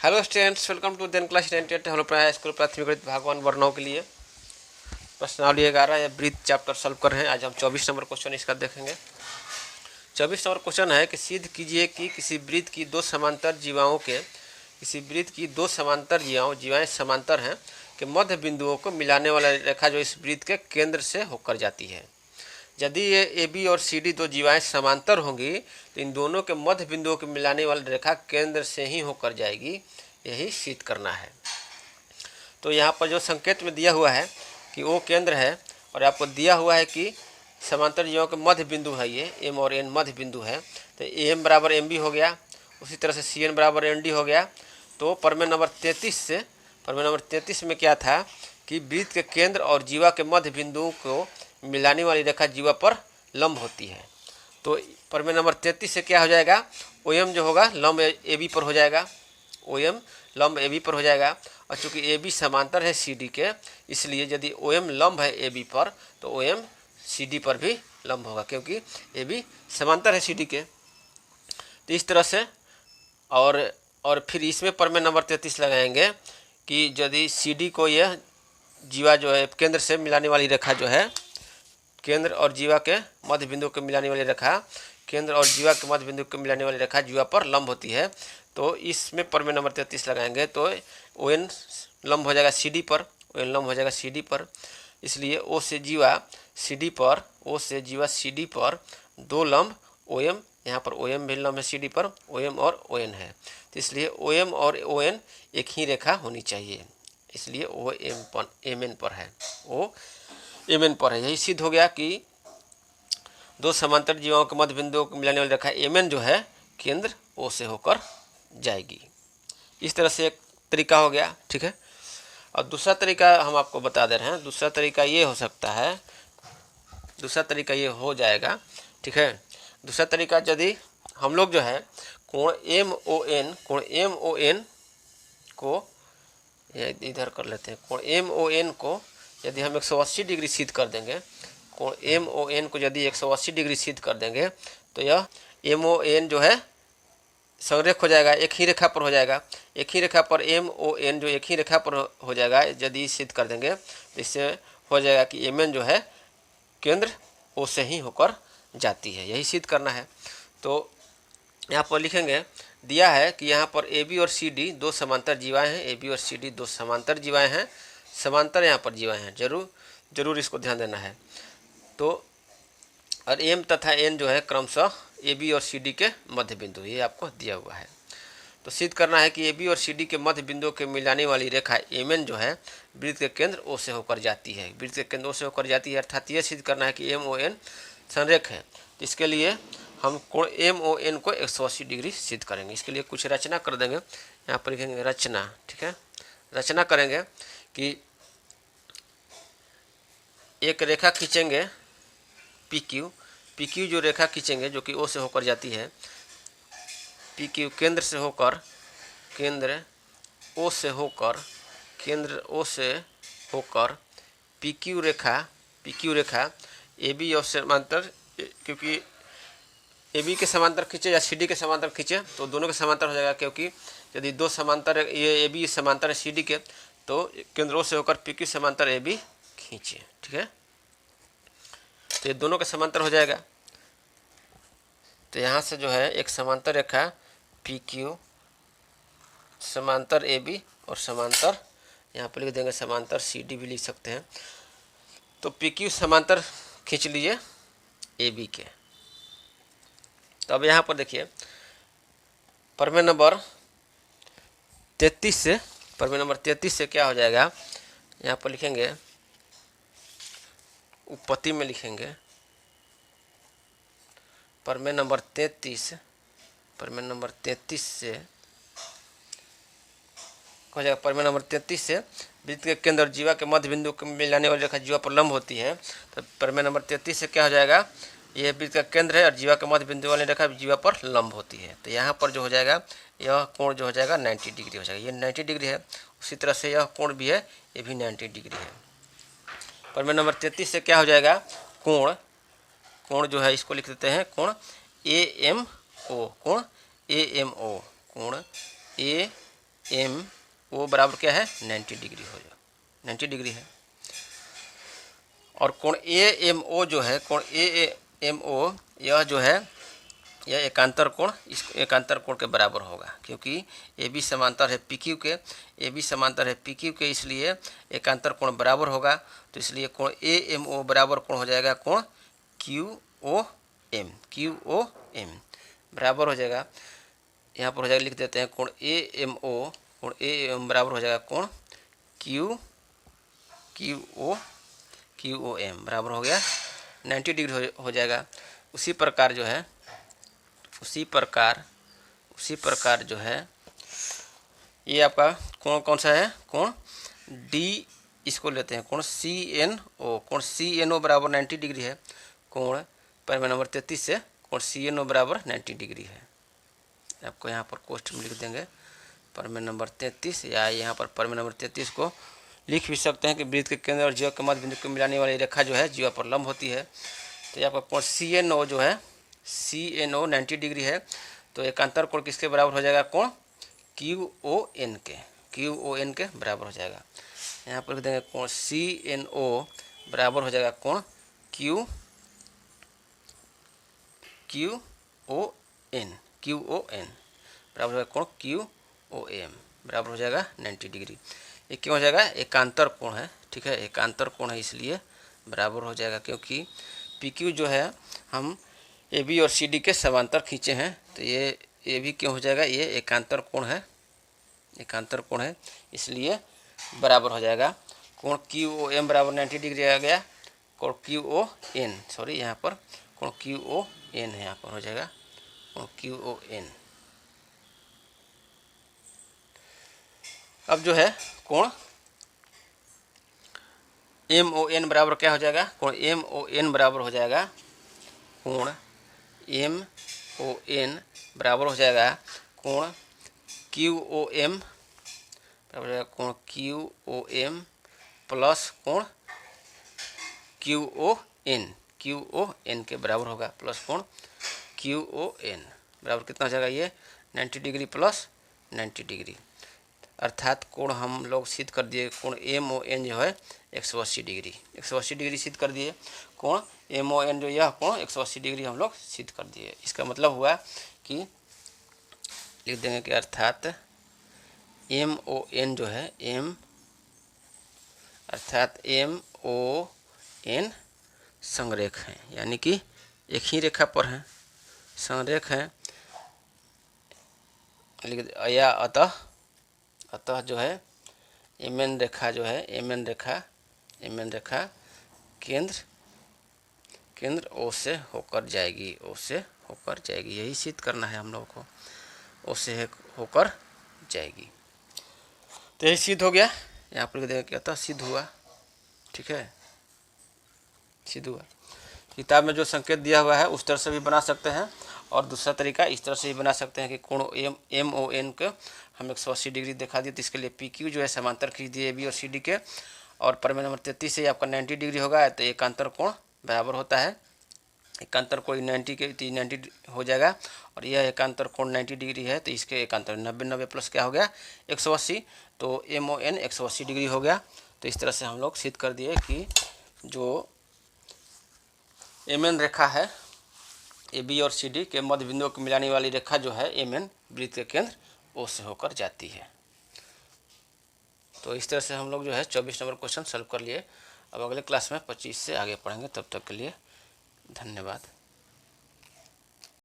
Hello students, welcome to 10 class 98 हम लोग पढ़ाया स्कूल प्राथमिक गणित भागवान वर्णों के लिए प्रश्नावली 11 या ब्रीथ चैप्टर सॉल्व कर रहे हैं। आज हम 24 नंबर क्वेश्चन इसका देखेंगे। 24 नंबर क्वेश्चन है कि सिद्ध कीजिए कि किसी वृत्त की दो समांतर जीवाएं समांतर हैं कि मध्य बिंदुओं को मिलाने वाला रेखा जो इस वृत्त के केंद्र से होकर जाती है। यदि ये ए बी और सी डी दो जीवाएं समांतर होंगी तो इन दोनों के मध्य बिंदुओं को मिलाने वाली रेखा केंद्र से ही होकर जाएगी। यही सिद्ध करना है। तो यहाँ पर जो संकेत में दिया हुआ है कि वो केंद्र है और आपको दिया हुआ है कि समांतर जीवों के मध्य बिंदु है, ये एम और एन मध्य बिंदु है। तो एम बराबर एम बी हो गया, उसी तरह से सी एन बराबर एन डी हो गया। तो प्रमेय नंबर 33 में क्या था कि वृत्त के केंद्र और जीवा के मध्य बिंदुओं को मिलाने वाली रेखा जीवा पर लंब होती है। तो प्रमेय नंबर 33 से क्या हो जाएगा, ओ एम जो होगा लंब ए बी पर हो जाएगा, ओ एम लंब ए बी पर हो जाएगा। और चूंकि ए बी समांतर है सी डी के, इसलिए यदि ओ एम लंब है ए बी पर तो ओ एम सी डी पर भी लंब होगा, क्योंकि ए बी समांतर है सी डी के। तो इस तरह से और फिर इसमें प्रमेय नंबर 33 लगाएंगे कि यदि सी डी को यह जीवा जो है केंद्र से मिलाने वाली रेखा जो है, केंद्र और जीवा के मध्य बिंदु को मिलाने वाली रेखा, केंद्र और जीवा के मध्य बिंदु को मिलाने वाली रेखा जीवा पर लंब होती है। तो इसमें प्रमेय नंबर 33 लगाएंगे तो ओ एन लंब हो जाएगा सी डी पर, ओ एन लंब हो जाएगा सी डी पर। इसलिए ओ से जीवा सी डी पर, ओ से जीवा सी डी पर दो लंब ओ एम, यहाँ पर ओ एम भी लंब है सी डी पर, ओ एम और ओ एन है। तो इसलिए ओ एम और ओ एन एक ही रेखा होनी चाहिए, इसलिए ओ एम एन पर है, ओ एम एन पर है। यही सिद्ध हो गया कि दो समांतर जीवाओं के मध्य बिंदुओं को मिलाने वाली रेखा एम एन जो है केंद्र ओ से होकर जाएगी। इस तरह से एक तरीका हो गया, ठीक है। और दूसरा तरीका हम आपको बता दे रहे हैं। दूसरा तरीका ये हो सकता है, दूसरा तरीका ये हो जाएगा, ठीक है। दूसरा तरीका यदि हम लोग जो है कोण एम ओ एन को इधर कर लेते हैं, कोण एम ओ एन को यदि हम 180 डिग्री सिद्ध कर देंगे, कोण एम ओ एन को यदि 180 डिग्री सिद्ध कर देंगे तो यह एम ओ एन जो है संरेख हो जाएगा, एक ही रेखा पर हो जाएगा। एक ही रेखा पर एम ओ एन जो एक ही रेखा पर हो जाएगा यदि सिद्ध कर देंगे तो इससे हो जाएगा कि एम एन जो है केंद्र ओ से ही होकर जाती है। यही सिद्ध करना है। तो यहाँ पर लिखेंगे, दिया है कि यहाँ पर ए बी और सी डी दो समांतर जीवाएँ हैं, ए बी और सी डी दो समांतर जीवाएँ हैं, समांतर यहाँ पर जीवाएँ हैं, जरूर इसको ध्यान देना है। तो और एम तथा एन जो है क्रमशः ए बी और सी डी के मध्य बिंदु, ये आपको दिया हुआ है। तो सिद्ध करना है कि ए बी और सी डी के मध्य बिंदुओं के मिलाने वाली रेखा एम एन जो है वृत्त के केंद्र ओ से होकर जाती है, वृत्त के केंद्र ओ से होकर जाती है। अर्थात ये सिद्ध करना है कि एम ओ एन संरेख है। तो इसके लिए हम कोण एम ओ एन को 180 डिग्री सिद्ध करेंगे। इसके लिए कुछ रचना कर देंगे, यहाँ पर लिखेंगे रचना, ठीक है। रचना करेंगे कि एक रेखा खींचेंगे पी क्यू जो रेखा खींचेंगे जो कि ओ से होकर जाती है, पी क्यू केंद्र से होकर, केंद्र ओ से होकर पी क्यू रेखा ए बी और समांतर, क्योंकि ए बी के समांतर खींचे या सी डी के समांतर खींचे तो दोनों के समांतर हो जाएगा, क्योंकि यदि दो समांतर ये ए बी समांतर है सी डी के तो केंद्र ओ से होकर पी क्यू समांतर ए बी खींचे, ठीक है। तो ये दोनों के समांतर हो जाएगा। तो यहाँ से जो है एक समांतर रेखा पी क्यू समांतर ए बी और समांतर यहाँ पर लिख देंगे समांतर सी डी भी लिख सकते हैं। तो पी क्यू समांतर खींच लीजिए ए बी के। तो अब यहाँ पर देखिए प्रमेय नंबर 33 से क्या हो जाएगा, यहाँ पर लिखेंगे उत्पत्ति में लिखेंगे प्रमेय नंबर 33 से हो जाएगा। प्रमेय नंबर 33 से वृत्त के केंद्र और जीवा के मध्य बिंदु को मिलाने वाली रेखा जीवा पर लंब होती है। तो प्रमेय नंबर 33 से क्या हो जाएगा, यह वृत्त का केंद्र है और जीवा के मध्य बिंदु वाली रेखा जीवा पर लंब होती है। तो यहाँ पर जो हो जाएगा यह कोण जो हो जाएगा 90 डिग्री हो जाएगा, ये 90 डिग्री है। उसी तरह से यह कोण भी है, ये भी 90 डिग्री है। प्रमेय नंबर 33 से क्या हो जाएगा, कोण जो है इसको लिख देते हैं कोण ए एम ओ, कोण ए एम ओ बराबर क्या है 90 डिग्री हो जाएगा, 90 डिग्री है। और कोण ए एम ओ जो है, कोण ए एम ओ यह जो है यह एकांतर कोण इस एकांतर कोण के बराबर होगा, क्योंकि ए बी समांतर है पी क्यू के, ए बी समांतर है पी क्यू के, इसलिए एकांतर कोण बराबर होगा। तो इसलिए कोण ए एम ओ बराबर कोण हो जाएगा कोण Q O M, Q O M बराबर हो जाएगा। यहाँ पर हो जाएगा, लिख देते हैं कोण ए एम ओ, कोण ए एम बराबर हो जाएगा कोण क्यू ओ एम बराबर हो गया 90 डिग्री हो जाएगा। उसी प्रकार जो है उसी प्रकार जो है ये आपका कोण कौन सा है, कोण डी, इसको लेते हैं कोण सी एन ओ, कोण सी एन ओ बराबर 90 डिग्री है। कोण परिमेय नंबर 33 से कोण सी एन ओ बराबर 90 डिग्री है। आपको यहाँ पर कोष्ठ में लिख देंगे परिमेय नंबर 33, या यहाँ पर परिमेय नंबर 33 को लिख भी सकते हैं कि वृत्त के केंद्र और जीवा के मध्य बिंदु को मिलाने वाली रेखा जो है जीवा पर लंब होती है। तो ये आपका कोण सी एन ओ जो है, सी एन ओ 90 डिग्री है। तो एकांतर कोण किसके बराबर हो जाएगा, कोण क्यू ओ एन के बराबर हो जाएगा। यहाँ पर लिख देंगे कोण सी एन ओ बराबर हो जाएगा कोण क्यू ओ एन बराबर हो जाएगा कोण क्यू ओ एम बराबर हो जाएगा 90 डिग्री। ये क्यों हो जाएगा, एकांतर कोण है, ठीक है, एकांतर कोण है इसलिए बराबर हो जाएगा, क्योंकि पी क्यू जो है हम ए बी और सी डी के समांतर खींचे हैं। तो ये भी क्यों हो जाएगा, ये एकांतर कोण है, इसलिए बराबर हो जाएगा। कोण क्यू ओ एम बराबर 90 डिग्री आ गया, कोण क्यू ओ एन, सॉरी यहाँ पर कोण क्यू ओ एन है, यहाँ पर हो जाएगा कोण क्यू ओ एन। अब जो है कोण एम ओ एन बराबर क्या हो जाएगा, कोण एम ओ एन बराबर हो जाएगा, कोण एम ओ एन बराबर हो जाएगा कोण क्यू ओ एम बराबर हो जाएगा कोण क्यू ओ एम प्लस कोण क्यू ओ एन के बराबर होगा, प्लस कोण क्यू ओ एन बराबर कितना हो जाएगा, ये 90 डिग्री प्लस 90 डिग्री, अर्थात कोण हम लोग सिद्ध कर दिए, कोण एम ओ एन जो है 180 डिग्री सिद्ध कर दिए। कोण एम ओ एन जो यह कोण 180 डिग्री हम लोग सिद्ध कर दिए। इसका मतलब हुआ कि लिख देंगे कि अर्थात एम ओ एन जो है अर्थात एम ओ एन संरेख हैं, यानी कि एक ही रेखा पर हैं, संरेख हैं, या अतः जो है एम एन रेखा जो है एम एन रेखा केंद्र ओ से होकर जाएगी, यही सिद्ध करना है हम लोगों को, ओ से होकर जाएगी। तो यही सिद्ध हो गया, यहाँ पर देखिए क्या था, सिद्ध हुआ, ठीक है, सिद्ध हुआ। किताब में जो संकेत दिया हुआ है उस तरह से भी बना सकते हैं, और दूसरा तरीका इस तरह से भी बना सकते हैं कि कोण एम ओ एन को हम 180 डिग्री दिखा दिए, तो इसके लिए पी क्यू जो है समांतर खींच दिए ए बी और सी डी के, और परिमेय नंबर 33 से आपका 90 डिग्री होगा। तो एकांतर कोण बराबर होता है, एकांतर कोण 90 के 90 हो जाएगा, और यह एकांतर कोण 90 डिग्री है, तो इसके एकांतर 90 प्लस क्या हो गया 180, तो एम ओ एन 180 डिग्री हो गया। तो इस तरह से हम लोग सिद्ध कर दिए कि जो एम एन रेखा है ए बी और सी डी के मध्य बिंदुओं को मिलाने वाली रेखा जो है एम एन वृत्त के केंद्र ओ से होकर जाती है। तो इस तरह से हम लोग जो है 24 नंबर क्वेश्चन सॉल्व कर लिए। अब अगले क्लास में 25 से आगे पढ़ेंगे, तब तक के लिए धन्यवाद।